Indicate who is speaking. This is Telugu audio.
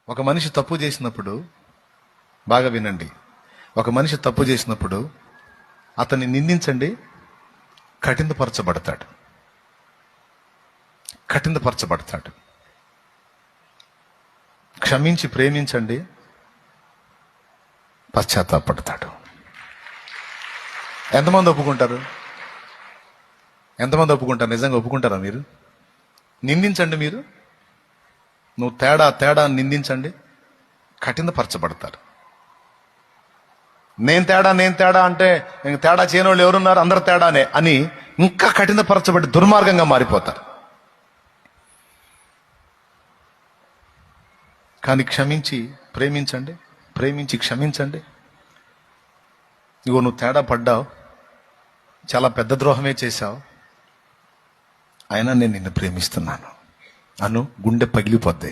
Speaker 1: ఒక మనిషి తప్పు చేసినప్పుడు, బాగా వినండి, ఒక మనిషి తప్పు చేసినప్పుడు అతన్ని నిందించండి, కఠినపరచబడతాడు. కఠినపరచబడతాడు. క్షమించి ప్రేమించండి, పశ్చాత్తాపడతాడు. ఎంతమంది ఒప్పుకుంటారు? ఎంతమంది ఒప్పుకుంటారు? నిజంగా ఒప్పుకుంటారా మీరు? నిందించండి, మీరు నువ్వు తేడా నిందించండి, కఠినపరచబడతారు. నేను తేడా అంటే తేడా చేయని వాళ్ళు ఎవరున్నారు? అందరు తేడానే అని ఇంకా కఠినపరచబడి దుర్మార్గంగా మారిపోతారు. కానీ క్షమించి ప్రేమించండి, ప్రేమించి క్షమించండి. ఇగో నువ్వు తేడా పడ్డావు, చాలా పెద్ద ద్రోహమే చేశావు, అయినా నేను నిన్ను ప్రేమిస్తున్నాను అను, గుండె పగిలిపోద్ది.